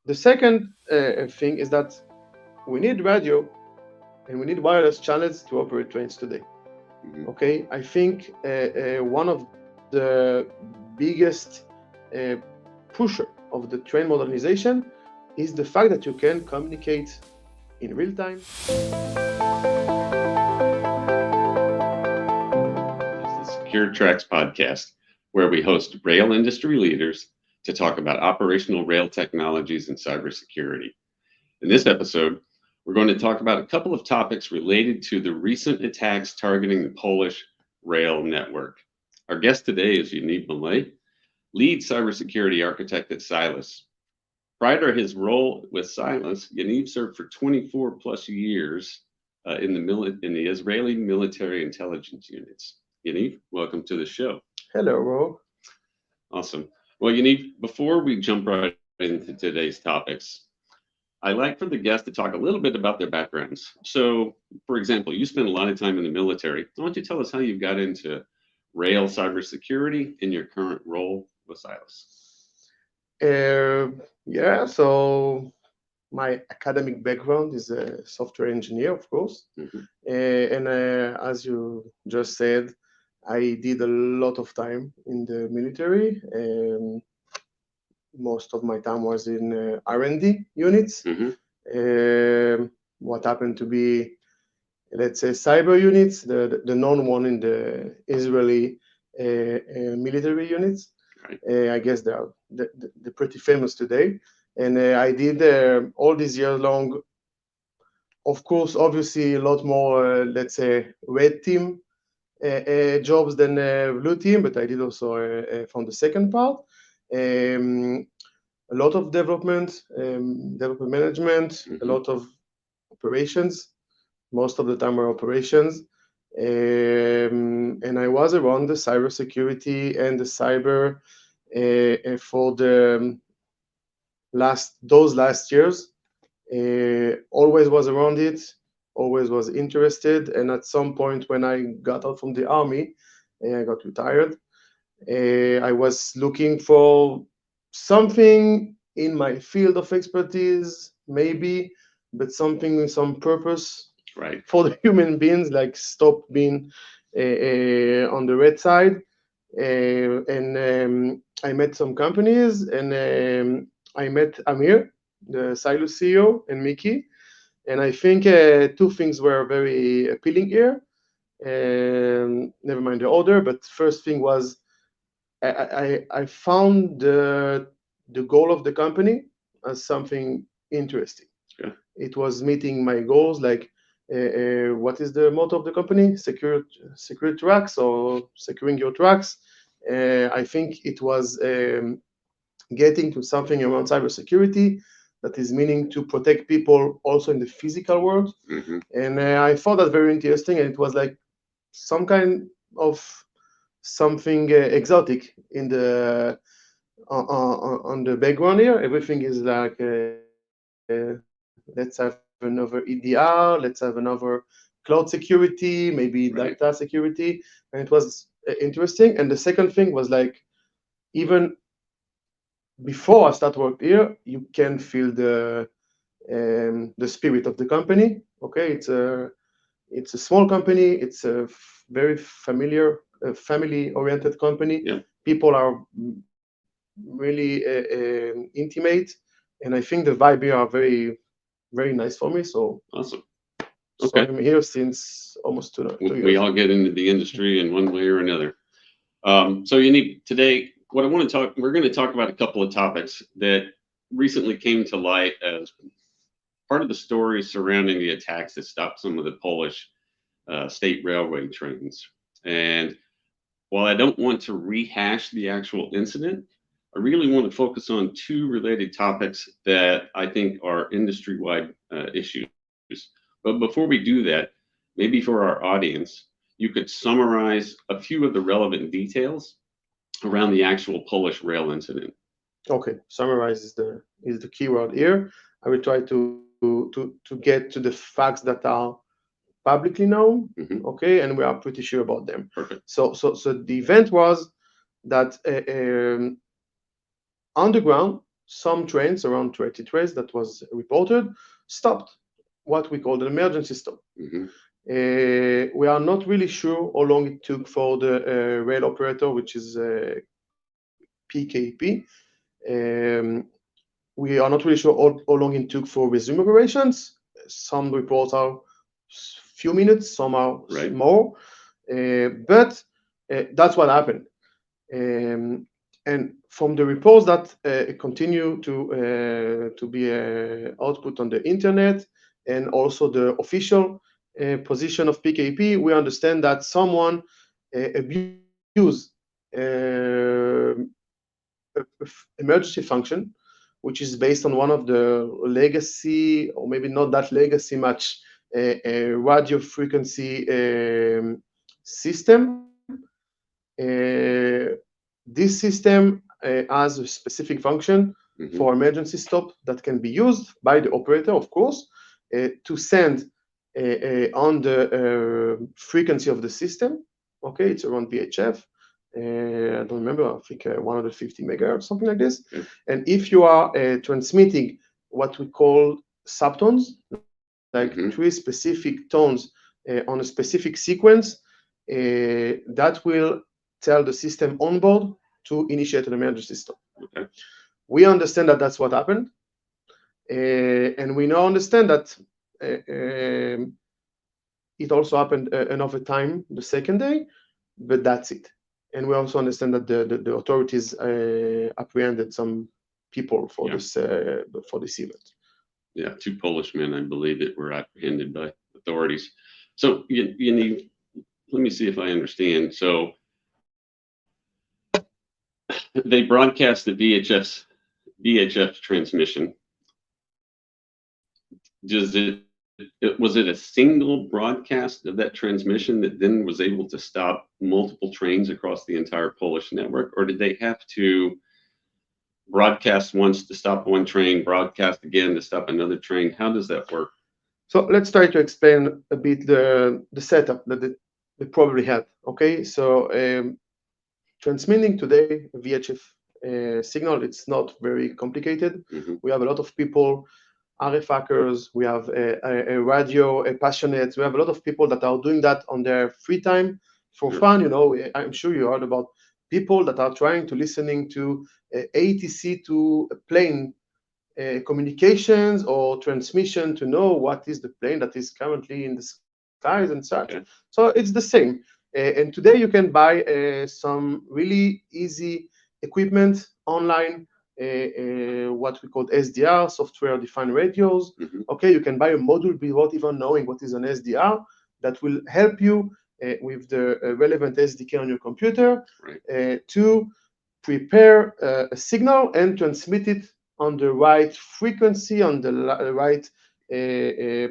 The second thing is that we need radio and we need wireless channels to operate trains today. Okay, I think one of the biggest pusher of the train modernization is the fact that you can communicate in real time. This is the Secure Tracks podcast, where we host rail industry leaders to talk about operational rail technologies and cybersecurity. In this episode, we're going to talk about a couple of topics related to the recent attacks targeting the Polish rail network. Our guest today is Yaniv Mallet, lead cybersecurity architect at Cylus. Prior to his role with Cylus, Yaniv served for 24 plus years in the Israeli military intelligence units. Yaniv, welcome to the show. Hello, Roark. Awesome. Well, Yaniv, before we jump right into today's topics, I'd like for the guests to talk a little bit about their backgrounds. So, for example, you spent a lot of time in the military. Why don't you tell us how you got into rail cybersecurity in your current role with Cylus? Yeah, so my academic background is a software engineer, of course. And as you just said, I did a lot of time in the military. Most of my time was in R&D units. What happened to be, let's say, cyber units, the known one in the Israeli military units. Right. I guess they're pretty famous today. And I did all these years long, of course, obviously a lot more, let's say, red team jobs than blue team, but I did also from the second part. A lot of development management, a lot of operations. Most of the time were operations. And I was around the cybersecurity and the cyber for those last years. Always was around it, always was interested. And at some point when I got out from the army, I got retired. I was looking for something in my field of expertise, maybe, but something with some purpose Right. for the human beings, like stop being on the red side. And I met some companies, and I met Amir, the Cylus CEO, and Mickey. And I think two things were very appealing here. Never mind the order, but first thing was I found the goal of the company as something interesting. Yeah. It was meeting my goals, like what is the motto of the company? Secure tracks, or securing your tracks. I think it was getting to something around cybersecurity that is meaning to protect people also in the physical world. And I thought that very interesting, and it was like some kind of something exotic in the on the background here. Everything is like let's have another EDR, let's have another cloud security, maybe data Right. security, and it was interesting. And the second thing was like, even before I start work here, you can feel the spirit of the company. Okay, it's a small company. It's a very familiar, family-oriented company. Yeah. People are really intimate, and I think the vibe here are very, very nice for me. So, Awesome. so Okay. I'm here since almost two We years. all get into the industry in one way or another. So Yaniv, today, what I want to talk, we're going to talk about a couple of topics that recently came to light as part of the story surrounding the attacks that stopped some of the Polish state railway trains. And while I don't want to rehash the actual incident, I really want to focus on two related topics that I think are industry-wide issues. But before we do that, maybe for our audience, you could summarize a few of the relevant details around the actual Polish rail incident. Okay, summarize is the keyword here. I will try to get to the facts that are publicly known. Okay, and we are pretty sure about them. Perfect. So the event was that underground, some trains, around 20 trains that was reported, stopped what we call an emergency stop. We are not really sure how long it took for the rail operator, which is PKP. We are not really sure how long it took for resume operations. Some reports are few minutes, some are more, but that's what happened. And from the reports that continue to be output on the internet, and also the official position of PKP, we understand that someone abused emergency function, which is based on one of the legacy, or maybe not that legacy much, radio frequency system. This system has a specific function for emergency stop that can be used by the operator, of course, to send on the frequency of the system. Okay, it's around VHF. I don't remember, I think 150 megahertz, something like this. And if you are transmitting what we call subtones, like 3 specific tones on a specific sequence, that will tell the system on board to initiate an emergency stop. We understand that that's what happened. And we now understand that it also happened another time the second day, but that's it. And we also understand that the authorities apprehended some people for this event. Yeah, 2 Polish men, I believe, that were apprehended by authorities. So let me see if I understand. So they broadcast the VHF transmission. Was it a single broadcast of that transmission that then was able to stop multiple trains across the entire Polish network, or did they have to broadcast once to stop one train, broadcast again to stop another train? How does that work? So let's try to explain a bit the setup that they probably had. Okay, so transmitting today VHF signal, it's not very complicated. We have a lot of people, RF hackers, we have a radio passionates, we have a lot of people that are doing that on their free time for fun. I'm sure you heard about people that are trying to listening to ATC to plane communications or transmission to know what is the plane that is currently in the skies and such. So it's the same. And today you can buy some really easy equipment online, what we call SDR, software-defined radios. Okay, you can buy a module without even knowing what is an SDR that will help you with the relevant SDK on your computer to prepare a signal and transmit it on the right frequency, on the right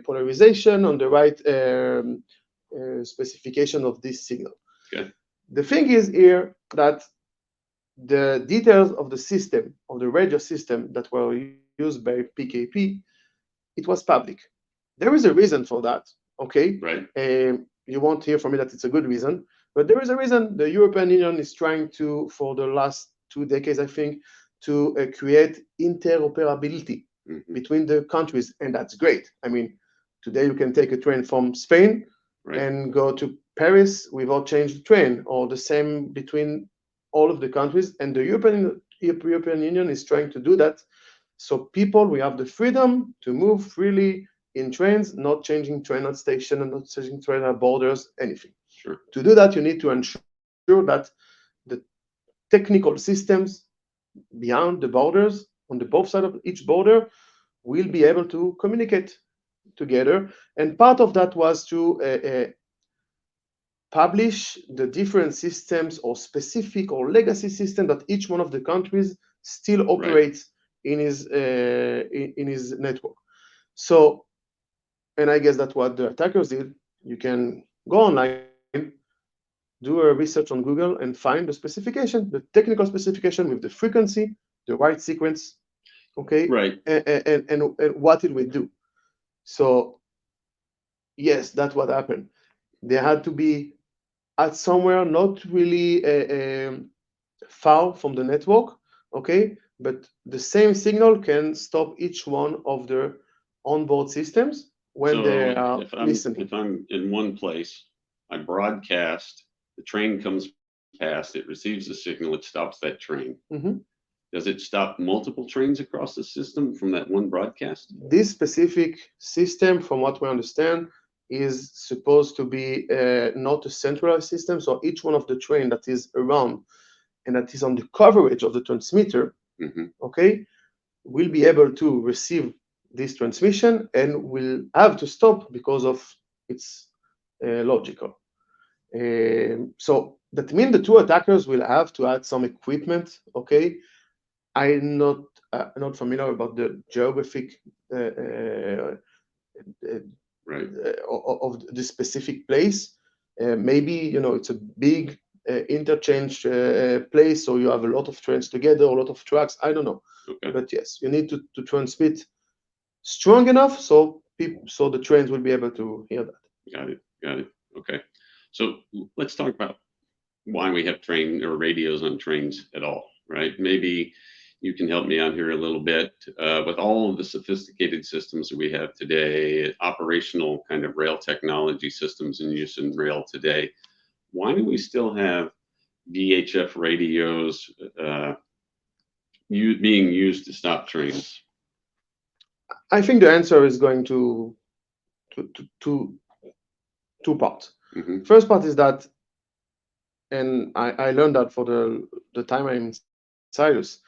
polarization, on the right specification of this signal. The thing is here that the details of the system, of the radio system that were used by PKP, it was public. There is a reason for that, okay? You won't hear from me that it's a good reason, but there is a reason. The European Union is trying to, for the last 2 decades, I think, to create interoperability between the countries, and that's great. I mean, today you can take a train from Spain and go to Paris without changing the train, or the same between all of the countries, and the European Union is trying to do that. So we have the freedom to move freely in trains, not changing train at station and not changing train at borders, anything. To do that, you need to ensure that the technical systems beyond the borders, on the both sides of each border, will be able to communicate together. And part of that was to publish the different systems or specific or legacy system that each one of the countries still operates in his network. So, and I guess that's what the attackers did. You can go online, do a research on Google, and find the specification, the technical specification with the frequency, the right sequence, okay, and what it will do. So, yes, that's what happened. They had to be at somewhere not really far from the network, okay, but the same signal can stop each one of the onboard systems when they So are listening. if I'm in one place, I broadcast, the train comes past, it receives the signal, it stops that train. Mhm. Does it stop multiple trains across the system from that one broadcast? This specific system, from what we understand, is supposed to be not a centralized system. So each one of the train that is around and that is on the coverage of the transmitter, Hmm. okay, will be able to receive this transmission and will have to stop because of its logical. So that means the two attackers will have to add some equipment. Okay, I'm not familiar about the geographic uh, Right. of the specific place. Maybe it's a big interchange place, so you have a lot of trains together, a lot of trucks. I don't know, Okay. but yes, you need to transmit strong enough so so the trains will be able to hear that. Got it. Got it. Okay. So let's talk about why we have train or radios on trains at all, right? Maybe you can help me out here a little bit with all of the sophisticated systems that we have today, operational kind of rail technology systems in use in rail today. Why do we still have VHF radios being used to stop trains? I think the answer is going to two parts. Hmm. First part is that, and I learned that for the time I'm in Cylus,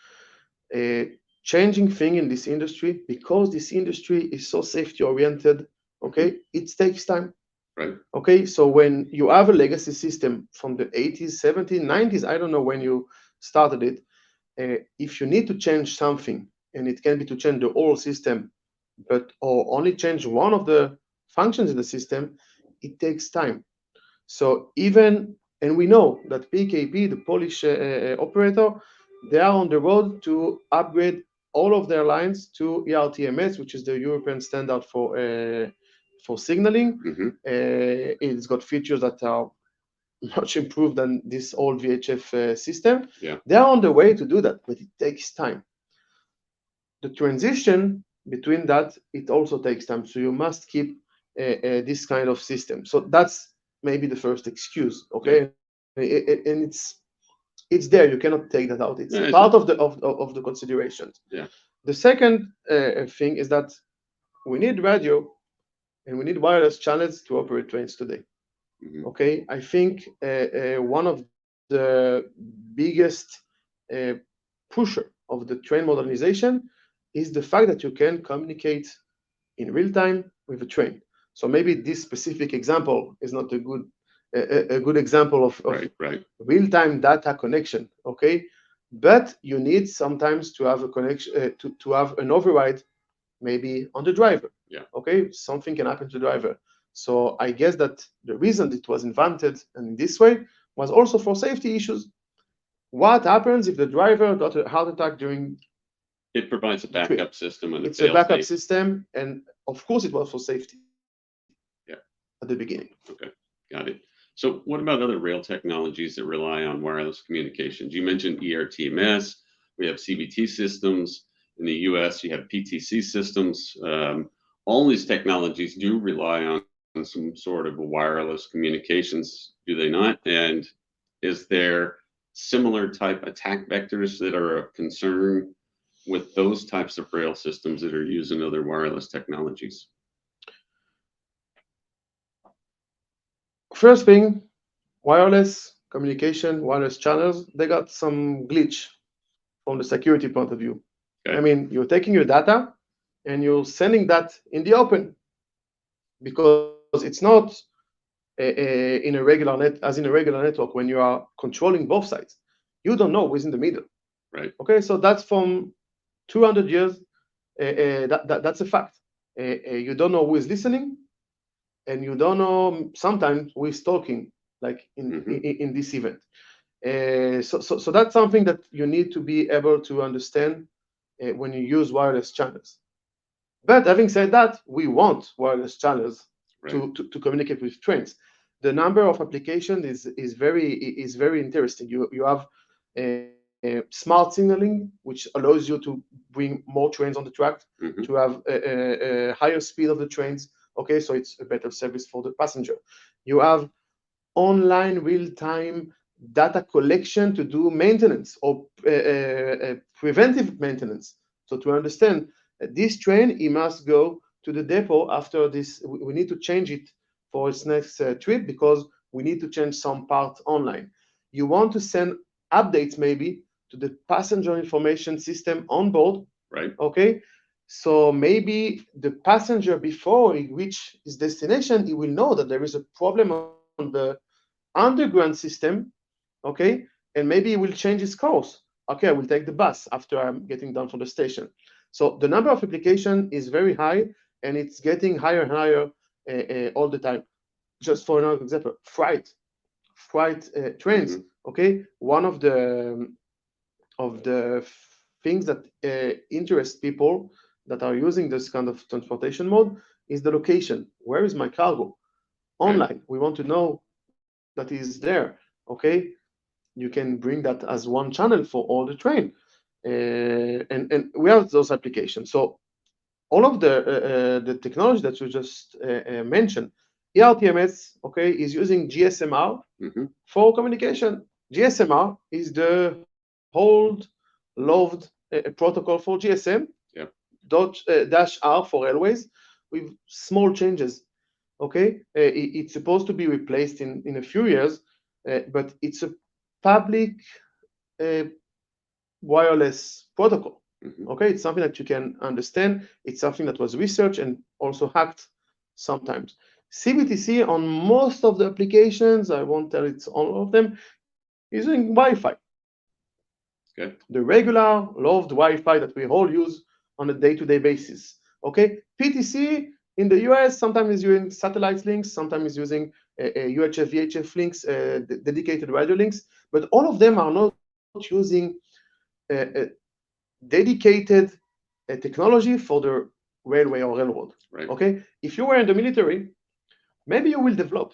a changing thing in this industry, because this industry is so safety oriented, Hmm. okay, it takes time. Right. Okay, so when you have a legacy system from the 80s, 70s, 90s, I don't know when you started it, if you need to change something, and it can be to change the whole system, but or only change one of the functions in the system, it takes time. So even, and we know that PKP, the Polish operator, they are on the road to upgrade all of their lines to ERTMS, which is the European standard for signaling. Hmm. It's got features that are much improved than this old VHF system. Yeah. They are on the way to do that, but it takes time. The transition between that, it also takes time. So you must keep this kind of system. So that's maybe the first excuse, Yeah. okay? And it's there. You cannot take that out. It's Yeah, part of the considerations. yeah. The second thing is that we need radio and we need wireless channels to operate trains today. Hmm. Okay, I think one of the biggest uh, pusher of the train modernization is the fact that you can communicate in real time with a train. So maybe this specific example is not a good example of Right. Right. real time data connection. Okay, but you need sometimes to have a connection to have an override maybe on the driver. Yeah. Okay, something can happen to the driver. So I guess that the reason it was invented and in this way was also for safety issues. What happens if the driver got a heart attack during It provides a the trip? backup system and a It's a fail backup safe. system, and of course it was for safety Yeah. at the beginning. Okay. Got it. So, what about other rail technologies that rely on wireless communications? You mentioned ERTMS. We have CBT systems. In the US, you have PTC systems. All these technologies do rely on some sort of wireless communications, do they not? And is there similar type attack vectors that are of concern with those types of rail systems that are using other wireless technologies? First thing, wireless communication, wireless channels, they got some glitch from the security point of view. I Okay. mean, you're taking your data and you're sending that in the open because it's not in a regular network when you are controlling both sides. You don't know who's in the middle. Right. Okay, so that's from 200 years. That's a fact. You don't know who is listening, and you don't know sometimes who is talking, like Hmm. in this event. So that's something that you need to be able to understand when you use wireless channels. But having said that, we want wireless channels Right. to communicate with trains. The number of applications is very interesting. You have smart signaling, which allows you to bring more trains on the track, Mhm. to have a higher speed of the trains. Okay, so it's a better service for the passenger. You have online real-time data collection to do maintenance or preventive maintenance. So to understand this train, it must go to the depot after this. We need to change it for its next trip because we need to change some part online. You want to send updates maybe to the passenger information system on board. Right. Okay, so maybe the passenger before he reach his destination, he will know that there is a problem on the underground system, okay, and maybe he will change his course. Okay, I will take the bus after I'm getting down from the station. So the number of application is very high, and it's getting higher and higher all the time. Just for another example, freight trains. Mhm. Okay, one of the things that interest people that are using this kind of transportation mode is the location. Where is my cargo? Right. Online. We want to know that is there. Okay, you can bring that as one channel for all the train, and we have those applications. So all of the technology that you just mentioned, ERTMS, okay, is using GSMR Mhm. for communication. GSMR is the whole loved protocol for GSM. Yeah. Dash R for railways with small changes. Okay, it's supposed to be replaced in a few years, but it's a public uh, wireless protocol. Mhm. Okay, it's something that you can understand. It's something that was researched and also hacked sometimes. CBTC on most of the applications, I won't tell it's all of them, is using Wi-Fi. Okay. The regular loved Wi-Fi that we all use on a day-to-day basis. Okay, PTC in the US sometimes is using satellite links, sometimes is using UHF, VHF links, dedicated radio links, but all of them are not using dedicated technology for the railway or railroad. Right. Okay, if you were in the military, maybe you will develop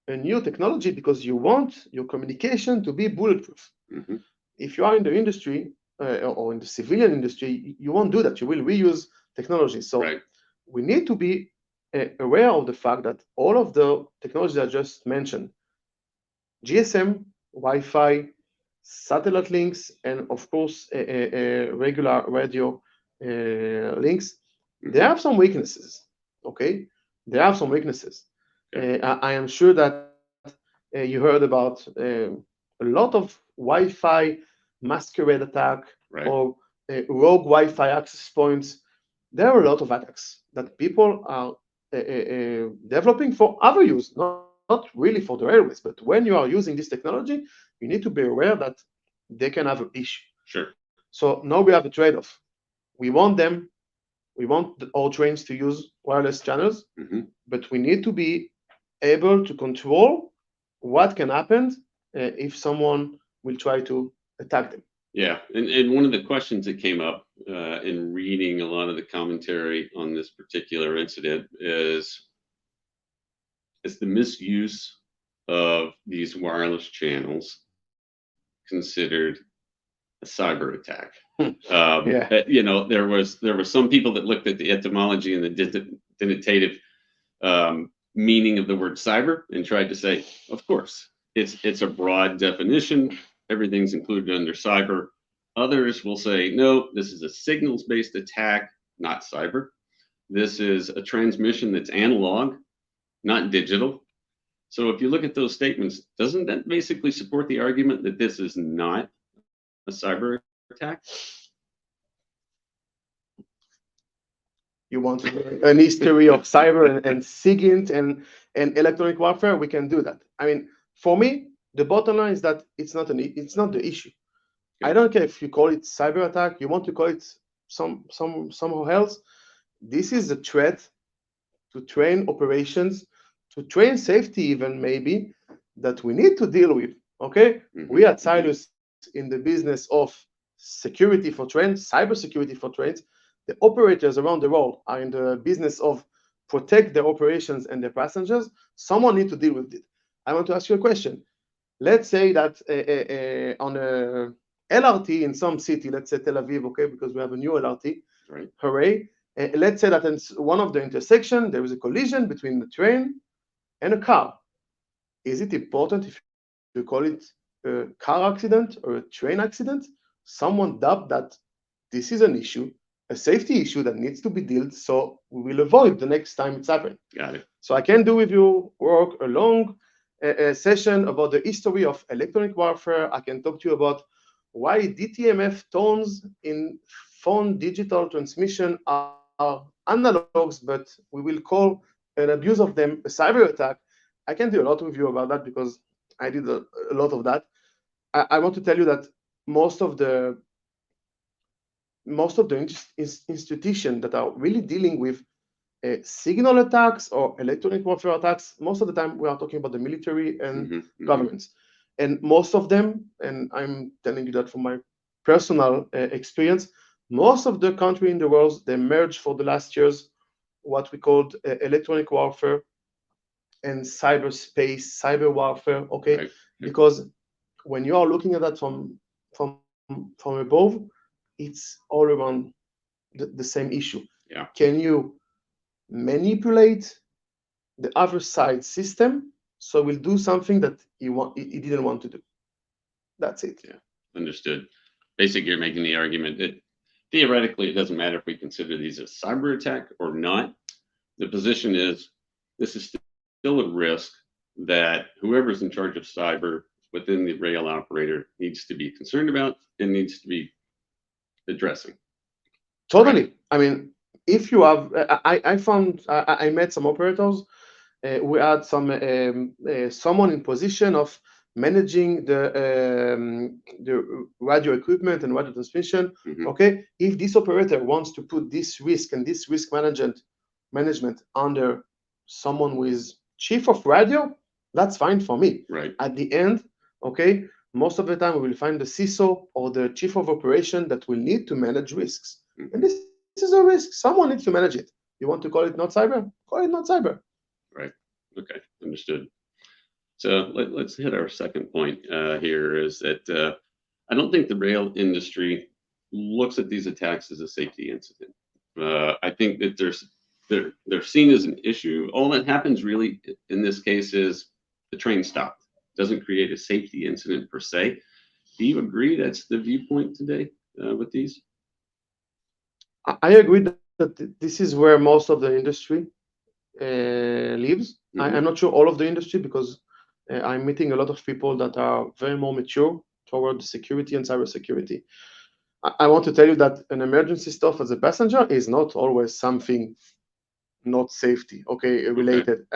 a new technology because you want your communication to be bulletproof. Mhm. If you are in the industry or in the civilian industry, you won't do that. You will reuse technology. So Right. we need to be aware of the fact that all of the technologies I just mentioned, GSM, Wi-Fi, satellite links, and of course, regular radio links, they Mhm. have some weaknesses. Okay, they have some weaknesses. Okay. I am sure that you heard about a lot of Wi-Fi masquerade attack Right. or rogue Wi-Fi access points. There are a lot of attacks that people are developing for other use, not really for the railways. But when you are using this technology, you need to be aware that they can have an issue. Sure. So now we have a trade-off. We want them, we want all trains to use wireless channels, Mhm. but we need to be able to control what can happen if someone will try to attack them. Yeah, and one of the questions that came up in reading a lot of the commentary on this particular incident is the misuse of these wireless channels considered a cyber attack? Yeah. There was some people that looked at the etymology and the denotative meaning of the word cyber and tried to say, of course, it's a broad definition. Everything's included under cyber. Others will say, no, this is a signals-based attack, not cyber. This is a transmission that's analog, not digital. So if you look at those statements, doesn't that basically support the argument that this is not a cyber attack? You want to do an history of cyber and SIGINT and electronic warfare, we can do that. I mean, for me, the bottom line is that it's not the issue. I Okay. don't care if you call it cyber attack, you want to call it somehow else. This is a threat to train operations, to train safety even maybe, that we need to deal with. Okay, we Mm-hmm. at Cylus in the business of security for trains, cybersecurity for trains. The operators around the world are in the business of protect their operations and their passengers. Someone need to deal with it. I want to ask you a question. Let's say that on a LRT in some city, let's say Tel Aviv, okay, because we have a new LRT, Right. hooray. Let's say that in one of the intersection, there is a collision between the train and a car. Is it important if you call it a car accident or a train accident? Someone dubbed that this is an issue, a safety issue that needs to be dealt, so we will avoid the next time it's happened. Got it. So I can do with you work a long session about the history of electronic warfare. I can talk to you about why DTMF tones in phone digital transmission are analogs, but we will call an abuse of them a cyber attack. I can do a lot with you about that because I did a lot of that. I want to tell you that most of the institutions that are really dealing with signal attacks or electronic warfare attacks, most of the time we are talking about the military and governments. And most of them, and I'm telling you that from my personal experience, most of the country in the world, they merged for the last years what we called electronic warfare and cyberspace, cyber warfare, okay? Right. Because when you are looking at that from above, it's all around the same issue. Yeah. Can you manipulate the other side system so we'll do something that he didn't want to do? That's it. Yeah. Understood. Basically, you're making the argument that theoretically it doesn't matter if we consider these a cyber attack or not. The position is this is still a risk that whoever's in charge of cyber within the rail operator needs to be concerned about and needs to be addressing. Totally. Right. I mean, if you have, I found, I met some operators. We had someone in position of managing the radio equipment and radio transmission. Okay, if this operator wants to put this risk and this risk management under someone who is chief of radio, that's fine for me. Right. At the end, okay, most of the time we will find the CISO or the chief of operation that will need to manage risks. And this is a risk. Someone needs to manage it. You want to call it not cyber? Call it not cyber. Right. Okay. Understood. So let's hit our second point here is that I don't think the rail industry looks at these attacks as a safety incident. I think that they're seen as an issue. All that happens really in this case is the train stopped. Doesn't create a safety incident per se. Do you agree that's the viewpoint today with these? I agree that this is where most of the industry lives. I'm not sure all of the industry because I'm meeting a lot of people that are very more mature toward security and cybersecurity. I want to tell you that an emergency stop as a passenger is not always something not safety, okay, related.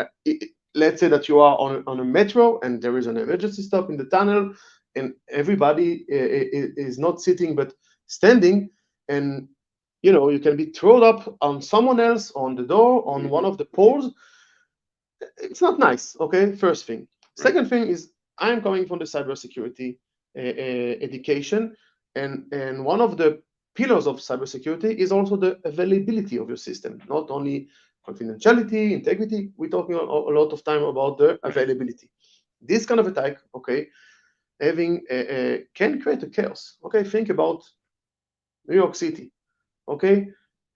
Let's say that you are on a metro and there is an emergency stop in the tunnel and everybody is not sitting but standing, and you can be thrown up on someone else, on the door, on one of the poles. It's not nice, okay, first thing. Second thing is I'm coming from the cybersecurity education, and one of the pillars of cybersecurity is also the availability of your system, not only confidentiality, integrity. We're talking a lot of time about the availability. This kind of attack, okay, having can create a chaos. Okay, think about New York City. Okay,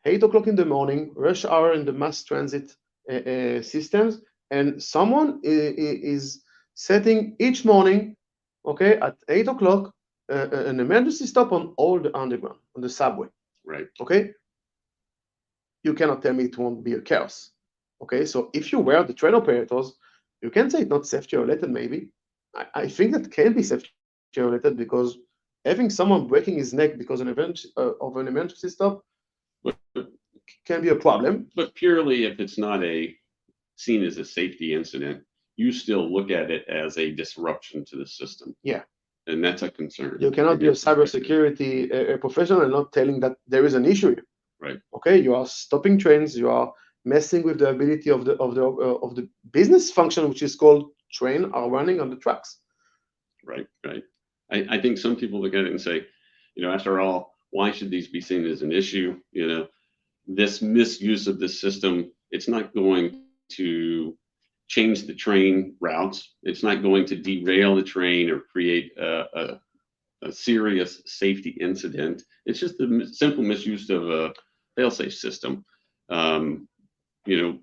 8 o'clock in the morning, rush hour in the mass transit systems, and someone is setting each morning, okay, at 8 o'clock, an emergency stop on all the underground, on the subway. Right. Okay, you cannot tell me it won't be a chaos. Okay, so if you were the train operators, you can say it's not safety related, maybe. I think that can be safety related because having someone breaking his neck because of an emergency stop can be a problem. But purely if it's not seen as a safety incident, you still look at it as a disruption to the system. Yeah. And that's a concern. You cannot be a cybersecurity professional and not telling that there is an issue here. Right. Okay, you are stopping trains, you are messing with the ability of the business function, which is called train are running on the tracks. Right, right. I think some people look at it and say, after all, why should these be seen as an issue? This misuse of the system, it's not going to change the train routes. It's not going to derail the train or create a a serious safety incident. It's just the simple misuse of a fail-safe system. Um, you know,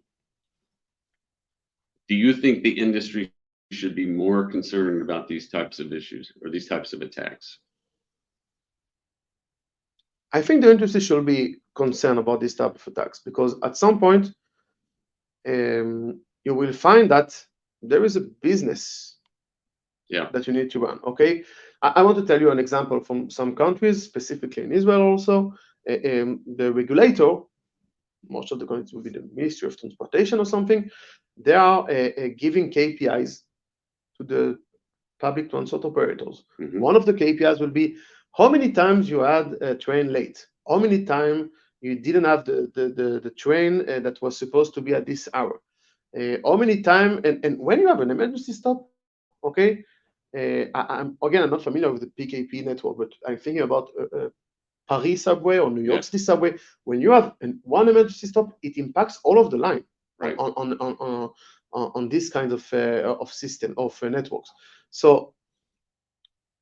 do you think the industry should be more concerned about these types of issues or these types of attacks? I think the industry should be concerned about this type of attacks because at some point you will find that there is a business Yeah. that you need to run. Okay, I want to tell you an example from some countries, specifically in Israel. Also, the regulator, most of the countries will be the Ministry of Transportation or something. They are giving KPIs to the public transport operators. Mm-hmm. One of the KPIs will be how many times you had a train late, how many times you didn't have the train that was supposed to be at this hour, how many times, and when you have an emergency stop, okay, I'm not familiar with the PKP network, but I'm thinking about Paris subway or New Yeah. York City subway. When you have one emergency stop, it impacts all of the line Right. on this kind of system of networks. So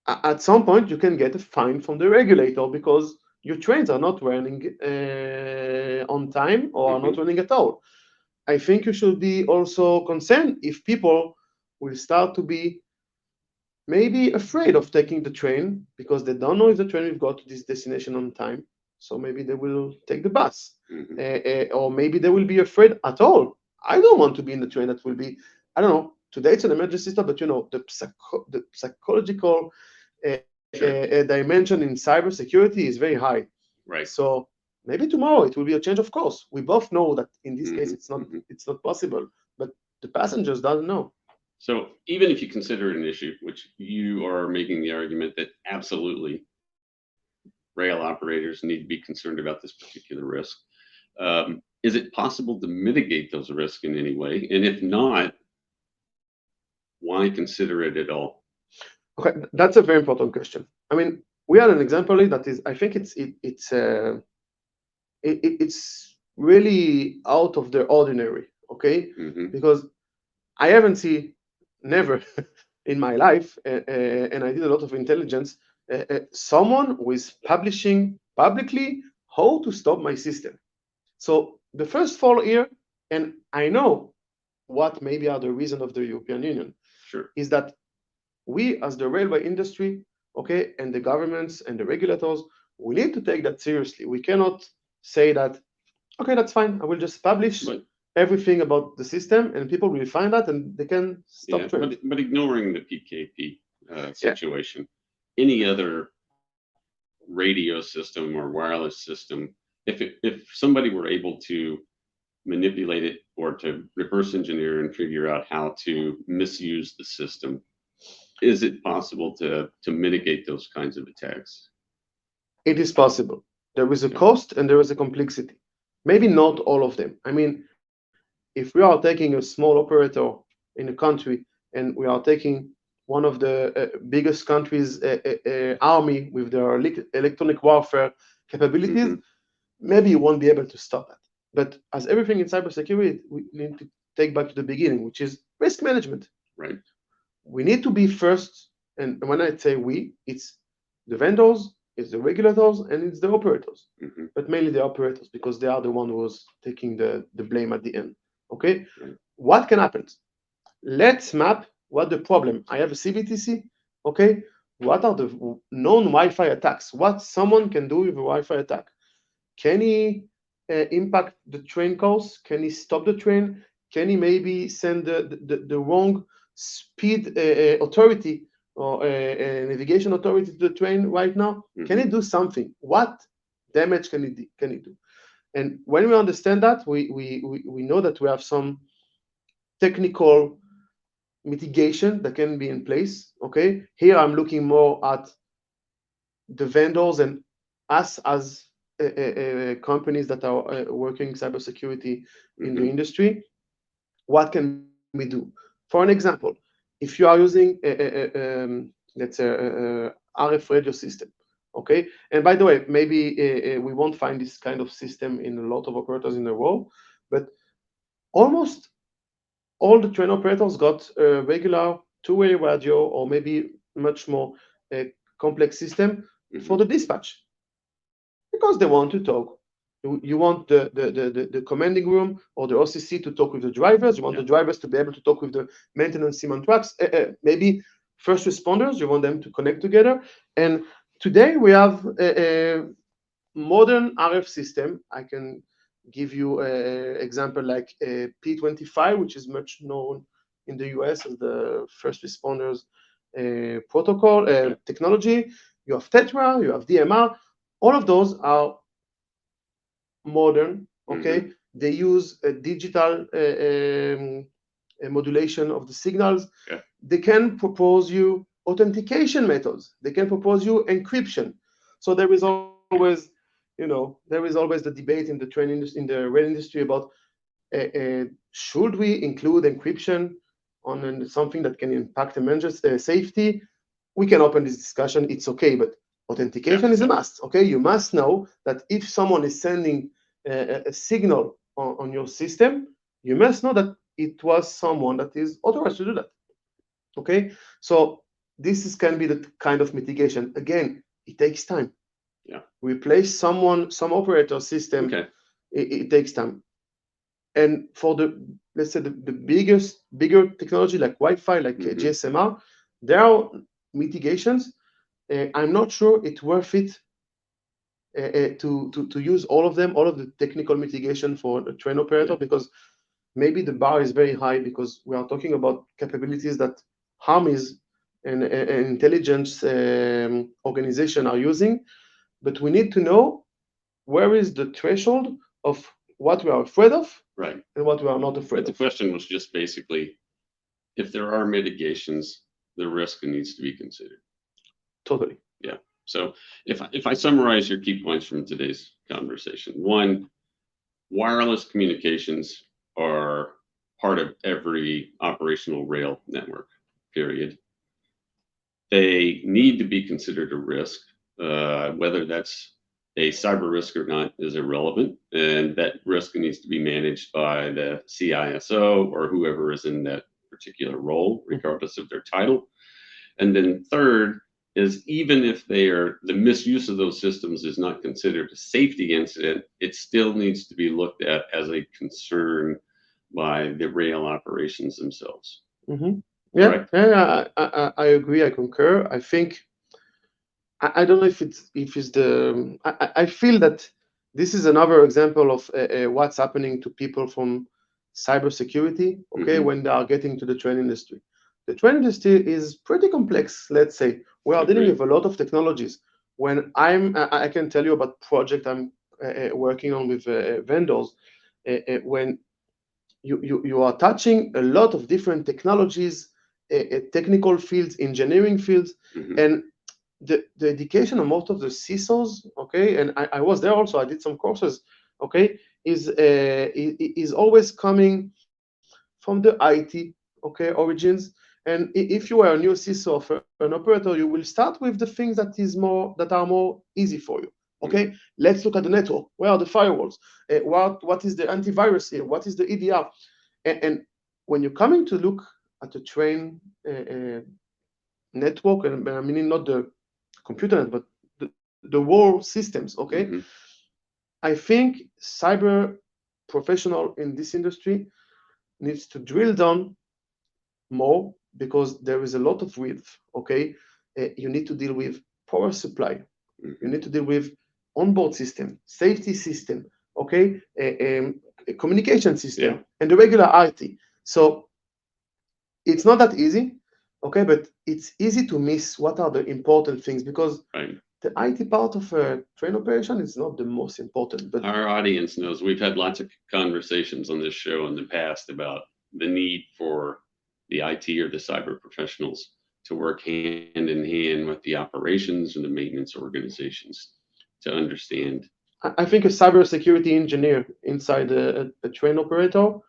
at some point you can get a fine from the regulator because your trains are not running on time or are not running at all. I think you should be also concerned if people will start to be maybe afraid of taking the train because they don't know if the train will go to this destination on time. So maybe they will take the bus, or maybe they will be afraid at all. I don't want to be in the train that will be, I don't know. Today it's an emergency stop, but the psychological dimension in cybersecurity is very high. Right. So maybe tomorrow it will be a change of course. We both know that in this case it's not possible, but the passengers doesn't know. So even if you consider it an issue, which you are making the argument that absolutely rail operators need to be concerned about this particular risk, is it possible to mitigate those risks in any way? And if not, why consider it at all? Okay, that's a very important question. I mean, we had an example that is, I think it's really out of the ordinary. Okay, because I haven't seen never in my life, and I did a lot of intelligence. Someone who is publishing publicly how to stop my system. So the first fall here, and I know what maybe are the reason of the European Union, is that we as the railway industry, okay, and the governments and the regulators, we need to take that seriously. We cannot say that, okay, that's fine, I will just publish everything about the system and people will find that and they can stop trains. But ignoring the PKP situation, any other radio system or wireless system, if somebody were able to manipulate it or to reverse engineer and figure out how to misuse the system, is it possible to mitigate those kinds of attacks? It is possible. There is a cost and there is a complexity. Maybe not all of them. I mean, if we are taking a small operator in a country and we are taking one of the biggest countries' army with their electronic warfare capabilities, maybe you won't be able to stop that. But as everything in cybersecurity, we need to take back to the beginning, which is risk management. Right. We need to be first, and when I say we, it's the vendors, it's the regulators, and it's the operators. But mainly the operators because they are the one who's taking the blame at the end. Okay, what can happen? Let's map what the problem. I have a CBTC. Okay, what are the known Wi-Fi attacks? What someone can do with a Wi-Fi attack? Can he impact the train course? Can he stop the train? Can he maybe send the wrong speed authority or navigation authority to the train right now? Can he do something? What damage can he do? And when we understand that, we know that we have some technical mitigation that can be in place. Okay, here I'm looking more at the vendors and us as companies that are working cybersecurity in the industry. What can we do? For an example, if you are using let's say RF radio system, okay, and by the way, maybe we won't find this kind of system in a lot of operators in the world, but almost all the train operators got a regular two-way radio or maybe much more complex system for Mhm. the dispatch because they want to talk. You want the commanding room or the OCC to talk with the drivers. You want Yeah. the drivers to be able to talk with the maintenance team on trucks. Maybe first responders, you want them to connect together. And today we have a modern RF system. I can give you an example like a P25, which is much known in the US as the first responders protocol Okay. technology. You have Tetra, you have DMR. All of those are modern. Mhm. Okay, they use a digital a modulation of the signals. Okay. They can propose you authentication methods. They can propose you encryption. So there is always, there is always the debate in the in the rail industry about should we include encryption on something that can impact emergency safety. We can open this discussion. It's okay, but Yeah. authentication is a Yeah. must. Okay, you must know that if someone is sending a signal on your system, you must know that it was someone that is authorized to do that. Okay, so this is can be the kind of mitigation. Again, it takes time. Yeah. Replace some operator system, Okay. it takes time. And for the, let's say, the bigger technology like Wi-Fi, like Mhm. GSMR, there are mitigations. I'm not sure it's worth it to use all of them, all of the technical mitigation for a train operator, Yeah. because maybe the bar is very high because we are talking about capabilities that armies and intelligence organization are using. But we need to know where is the threshold of what we are afraid of Right. and what we are not afraid But the of. question was just basically if there are mitigations, the risk needs to be considered. Totally. Yeah. So if I summarize your key points from today's conversation, one, wireless communications are part of every operational rail network, period. They need to be considered a risk. Whether that's a cyber risk or not is irrelevant, and that risk needs to be managed by the CISO or whoever is in that particular role, regardless of their title. And then third is even if they are the misuse of those systems is not considered a safety incident, it still needs to be looked at as a concern by the rail operations themselves. Mm-hmm. Yeah, Correct? yeah, I agree. I concur. I think I don't know if it's the I feel that this is another example of what's happening to people from cybersecurity. Okay, Mm-hmm. when they are getting to the train industry, the train industry is pretty complex. Let's say we are dealing Agreed. with a lot of technologies. When I can tell you about project I'm working on with vendors. When you are touching a lot of different technologies, technical fields, engineering fields, Mm-hmm. and the education of most of the CISOs, okay, and I was there also. I did some courses, okay, is always coming from the IT, okay, origins. And if you are a new CISO of an operator, you will start with the things that are more easy for you. Okay, let's look at the network. Where are the firewalls? What is the antivirus here? What is the EDR? And when you're coming to look at the train network, and I mean not the computer net, but the whole systems, okay? Mm-hmm. I think cyber professional in this industry needs to drill down more because there is a lot of width, okay? You need to deal with power supply. You Mm-hmm. need to deal with onboard system, safety system, okay? A communication Yeah. system, and the regular IT. So it's not that easy, okay? But it's easy to miss what are the important things because Right. the IT part of a train operation is not the most important. But Our audience knows we've had lots of conversations on this show in the past about the need for the IT or the cyber professionals to work hand in hand with the operations and the maintenance organizations to understand. I think a cybersecurity engineer inside a train operator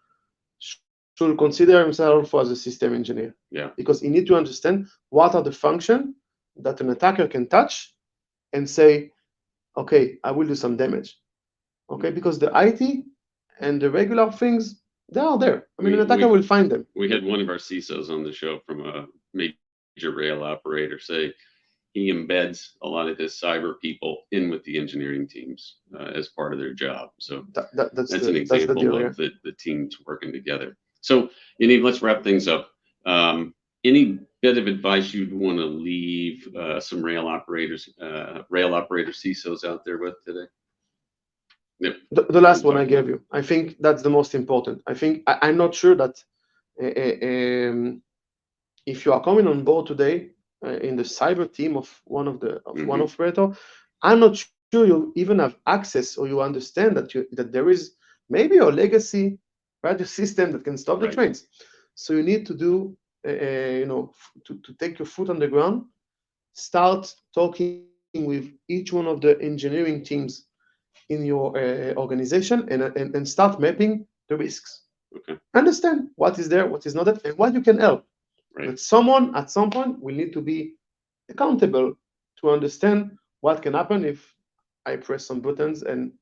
should consider himself as a system engineer Yeah. because he need to understand what are the function that an attacker can touch and say, okay, I will do some damage. Okay, because the IT and the regular things, they are there. I mean, an We attacker we will find them. we had one of our CISOs on the show from a major rail operator say he embeds a lot of his cyber people in with the engineering teams as part of their job. So that's an that's the example deal here. of the teams working together. So, Yaniv, let's wrap things up. Any bit of advice you'd want to leave some rail operator CISOs out there with today? Yep. The last one I gave you, I think that's the most important. I'm not sure that if you are coming on board today in the cyber team of one operator, I'm not sure you even have access or you understand that there is maybe a legacy radio system that can stop the trains. So you need to do to take your foot on the ground, start talking with each one of the engineering teams in your organization and start mapping the risks. Understand what is there, what is not there, and what you can help. But someone at some point will need to be accountable to understand what can happen if I press some buttons and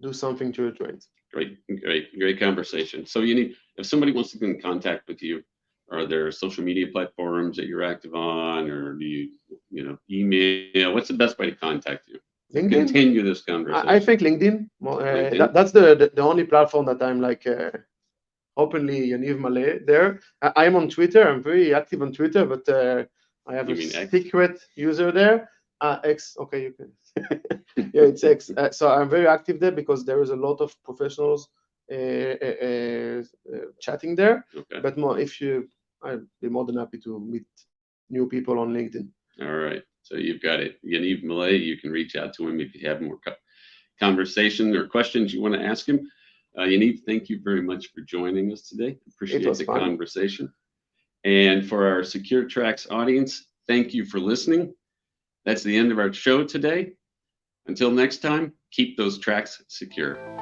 do something to your trains. Great conversation. So if somebody wants to get in contact with you, are there social media platforms that you're active on, or do you email? What's the best way to contact you? LinkedIn. Continue this conversation. I think LinkedIn. That's the only platform that I'm like openly Yaniv Mallet there. I'm on Twitter. I'm very active on Twitter, but I have a secret user there. X. Okay, you can. Yeah, it's X. So I'm very active there because there is a lot of professionals chatting there. But I'd be more than happy to meet new people on LinkedIn. All right. So you've got it. Yaniv Mallet, you can reach out to him if you have more conversation or questions you want to ask him. Yaniv, thank you very much for joining us today. Appreciate the conversation. And for our Secure Tracks audience, thank you for listening. That's the end of our show today. Until next time, keep those tracks secure.